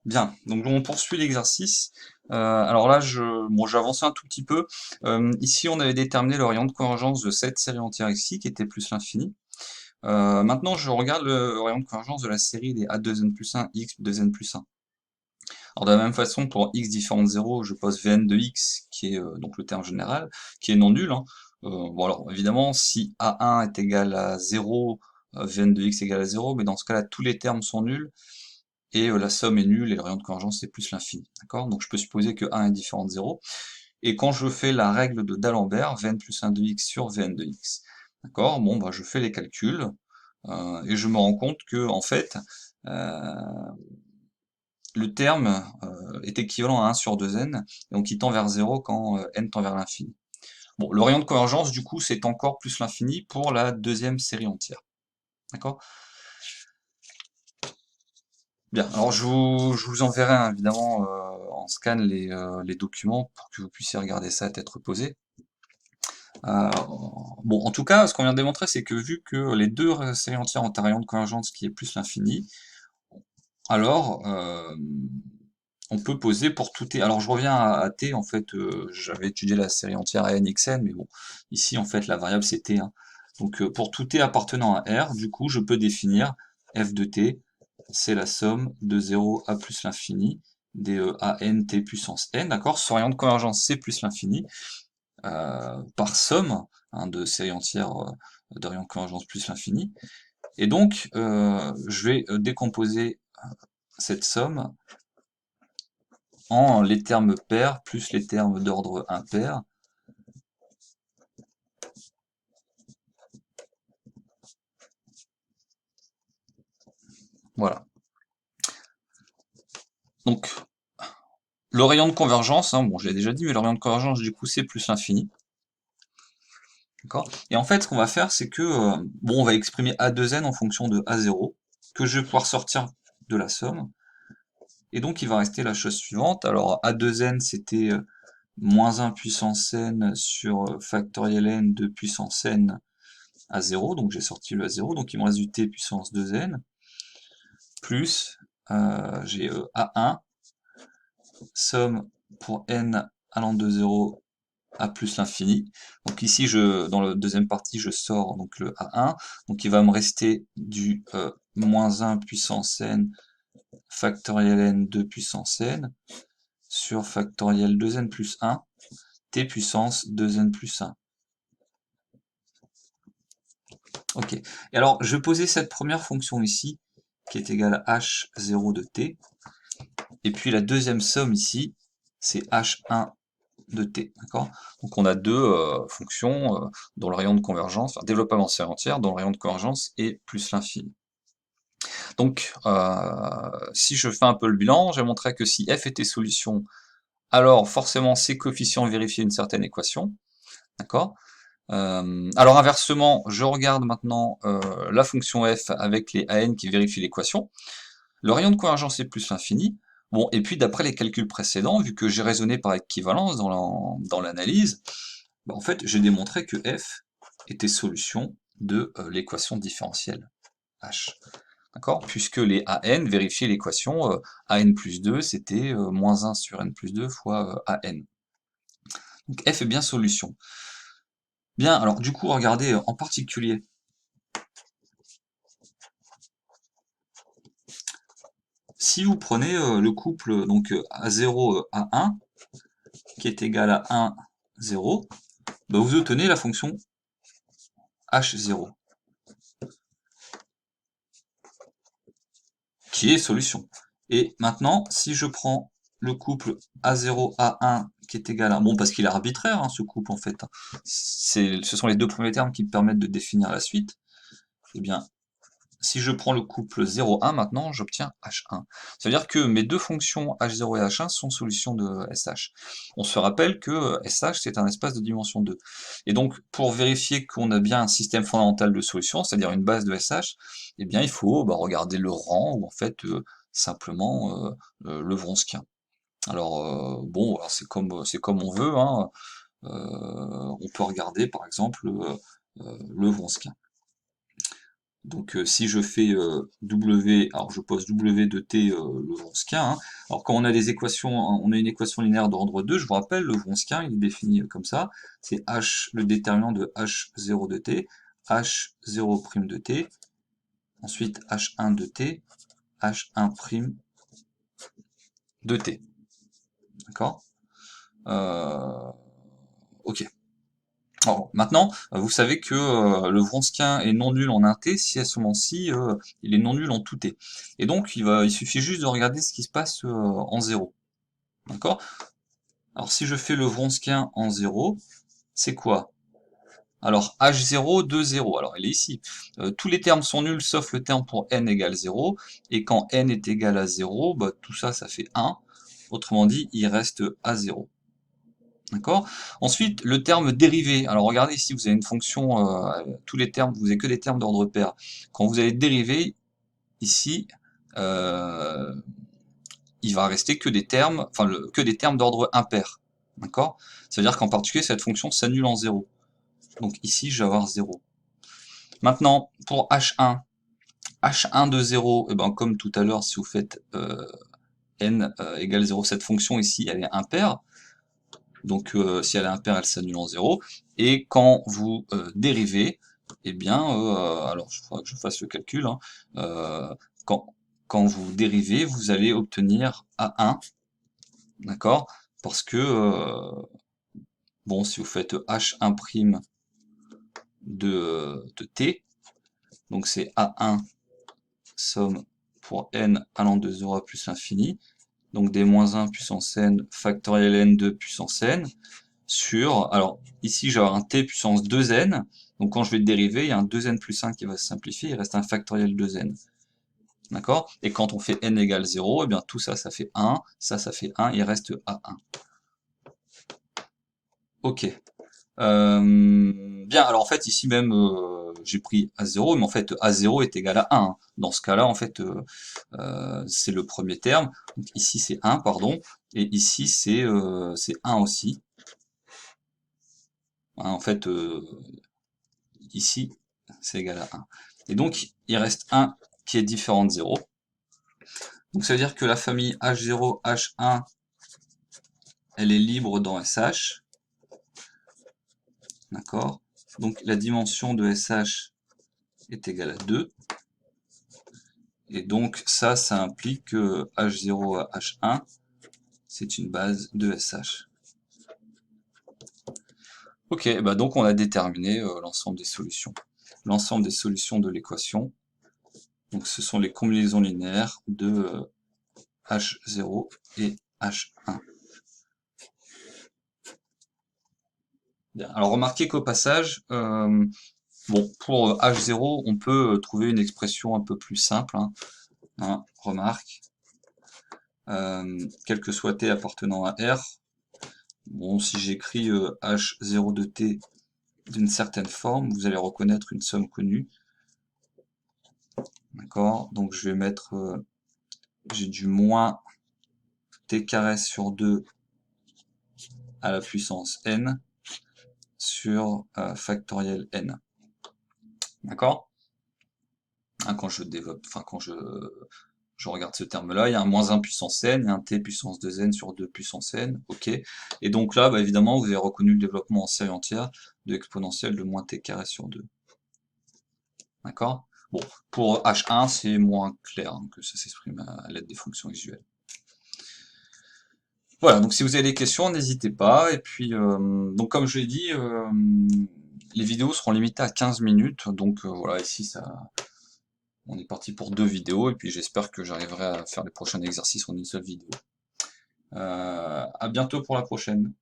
Bien, donc on poursuit l'exercice. Alors là, bon, j'ai avancé un tout petit peu. Ici, on avait déterminé le rayon de convergence de cette série entière ici, qui était plus l'infini. Maintenant, je regarde le rayon de convergence de la série des a2n plus 1, x2n plus 1. Alors de la même façon, pour x différent de 0, je pose Vn de x, qui est donc le terme général, qui est non nul, hein. Bon alors, évidemment, si a1 est égal à 0, Vn de x est égal à 0, mais dans ce cas-là, tous les termes sont nuls, et la somme est nulle, et le rayon de convergence c'est plus l'infini. D'accord? Donc je peux supposer que 1 est différent de 0. Et quand je fais la règle de D'Alembert, Vn plus 1 de x sur Vn de x, d'accord? Bon, bah, je fais les calculs, et je me rends compte que, en fait, euh, le terme est équivalent à 1 sur 2n, donc il tend vers 0 quand n tend vers l'infini. Bon, le rayon de convergence, du coup, c'est encore plus l'infini pour la deuxième série entière. D'accord? Bien, alors je vous enverrai hein, évidemment en scan les documents pour que vous puissiez regarder ça à tête reposée. Euh, bon, en tout cas, ce qu'on vient de démontrer, c'est que vu que les deux séries entières ont un rayon de convergence qui est plus l'infini, alors on peut poser pour tout t. Alors je reviens à t, en fait, j'avais étudié la série entière à n, xn, mais bon, ici en fait la variable c'est t, hein. Donc pour tout t appartenant à R, du coup je peux définir f de t, c'est la somme de 0 à plus l'infini des a n t puissance n, d'accord? Ce rayon de convergence c'est plus l'infini, par somme hein, de séries entières de rayon de convergence plus l'infini. Et donc je vais décomposer cette somme en les termes pairs plus les termes d'ordre impair. Voilà. Donc, le rayon de convergence, hein, bon, je l'ai déjà dit, mais le rayon de convergence, du coup, c'est plus l'infini. D'accord? Et en fait, ce qu'on va faire, c'est que, bon, on va exprimer A2n en fonction de A0, que je vais pouvoir sortir de la somme. Et donc, il va rester la chose suivante. Alors, A2n, c'était moins 1 puissance n sur factoriel n de puissance n à 0, donc j'ai sorti le A0, donc il me reste du t puissance 2n, plus j'ai A1, somme pour n allant de 0 à plus l'infini. Donc ici, dans la deuxième partie, je sors donc le A1, donc il va me rester du moins 1 puissance n factoriel n de puissance n sur factoriel 2n plus 1 t puissance 2n plus 1. Ok. Et alors, je vais poser cette première fonction ici, qui est égale à h0 de t, et puis la deuxième somme ici, c'est h1 de t, d'accord? Donc on a deux fonctions dont le rayon de convergence, enfin développement en série entière, dont le rayon de convergence est plus l'infini. Donc si je fais un peu le bilan, j'ai montré que si f était solution, alors forcément ces coefficients vérifiaient une certaine équation, d'accord? Alors inversement, je regarde maintenant la fonction f avec les an qui vérifient l'équation. Le rayon de convergence est plus l'infini. Bon, et puis d'après les calculs précédents, vu que j'ai raisonné par équivalence dans l'analyse, bah, en fait j'ai démontré que f était solution de l'équation différentielle h. D'accord? Puisque les an vérifiaient l'équation an plus 2, c'était moins 1 sur n plus 2 fois an. Donc f est bien solution. Bien, alors du coup, regardez en particulier, si vous prenez le couple donc A0, A1, qui est égal à 1, 0, bah, vous obtenez la fonction H0, qui est solution. Et maintenant, si je prends le couple A0, A1, qui est égal à... Bon, parce qu'il est arbitraire, hein, ce couple, en fait. Ce sont les deux premiers termes qui me permettent de définir la suite. Eh bien, si je prends le couple 0,1 maintenant, j'obtiens H1. Ça veut dire que mes deux fonctions H0 et H1 sont solutions de SH. On se rappelle que SH, c'est un espace de dimension 2. Et donc, pour vérifier qu'on a bien un système fondamental de solutions, c'est-à-dire une base de SH, eh bien, il faut regarder le rang, ou en fait, simplement le Wronskien. Alors, bon, alors c'est comme on veut, hein. On peut regarder, par exemple, le Wronskien. Donc si je fais W, alors je pose W de t le Wronskien, hein. Alors quand on a des équations, on a une équation linéaire d'ordre 2, je vous rappelle, le Wronskien il est défini comme ça, c'est h, le déterminant de h0 de t, h0' de t, ensuite h1 de t, h1' de t. D'accord? Ok. Alors, maintenant, vous savez que le Wronskien est non nul en un t si et seulement si il est non nul en tout t. Et donc, il suffit juste de regarder ce qui se passe en 0. D'accord? Alors, si je fais le Wronskien en 0, c'est quoi? Alors, h0, 2, 0. Alors, il est ici. Tous les termes sont nuls sauf le terme pour n égale 0. Et quand n est égal à 0, bah, tout ça, ça fait 1. Autrement dit, il reste à 0. D'accord? Ensuite, le terme dérivé. Alors regardez ici, vous avez une fonction, tous les termes, vous n'avez que des termes d'ordre pair. Quand vous allez dériver, ici, euh, il va rester que des termes, enfin que des termes d'ordre impair. D'accord? Ça veut dire qu'en particulier, cette fonction s'annule en 0. Donc ici, je vais avoir 0. Maintenant, pour h1, h1 de 0, et ben, comme tout à l'heure, si vous faites n égale 0, cette fonction ici, elle est impaire. Donc si elle est impaire, elle s'annule en 0. Et quand vous dérivez, eh bien, alors il faudra que je fasse le calcul, hein, quand vous dérivez, vous allez obtenir A1, d'accord? Parce que, bon, si vous faites H1' de t, donc c'est A1 somme pour n allant de 0 à plus l'infini, donc des moins 1 puissance n factoriel n2 puissance n, sur, alors ici je vais avoir un t puissance 2n, donc quand je vais dériver, il y a un 2n plus 1 qui va se simplifier, il reste un factoriel 2n. D'accord? Et quand on fait n égale 0, et bien tout ça, ça fait 1, ça fait 1, il reste A1. Ok. Bien, alors en fait, ici même, j'ai pris A0, mais en fait, A0 est égal à 1. Hein. Dans ce cas-là, en fait, c'est le premier terme. Donc, ici, c'est 1, pardon. Et ici, c'est 1 aussi. Hein, en fait, ici, c'est égal à 1. Et donc, il reste 1 qui est différent de 0. Donc, ça veut dire que la famille H0, H1, elle est libre dans SH. D'accord? Donc, la dimension de SH est égale à 2. Et donc, ça implique que H0 à H1, c'est une base de SH. Ok, bah donc on a déterminé l'ensemble des solutions. L'ensemble des solutions de l'équation. Donc, ce sont les combinaisons linéaires de H0 et H1. Bien. Alors remarquez qu'au passage, bon, pour H0, on peut trouver une expression un peu plus simple. Hein, remarque, quel que soit t appartenant à R, bon, si j'écris H0 de t d'une certaine forme, vous allez reconnaître une somme connue. D'accord? Donc je vais mettre, j'ai du moins t carré sur 2 à la puissance n sur factoriel n. D'accord? Hein, quand je développe, enfin quand je regarde ce terme-là, il y a un moins 1 puissance n, il y a un t puissance 2n sur 2 puissance n, ok. Et donc là, bah, évidemment, vous avez reconnu le développement en série entière de l'exponentielle de moins t carré sur 2. D'accord? Bon, pour h1, c'est moins clair hein, que ça s'exprime à l'aide des fonctions usuelles. Voilà, donc si vous avez des questions, n'hésitez pas. Et puis, donc comme je l'ai dit, les vidéos seront limitées à 15 minutes. Donc voilà, ici, on est parti pour 2 vidéos. Et puis j'espère que j'arriverai à faire les prochains exercices en une seule vidéo. À bientôt pour la prochaine.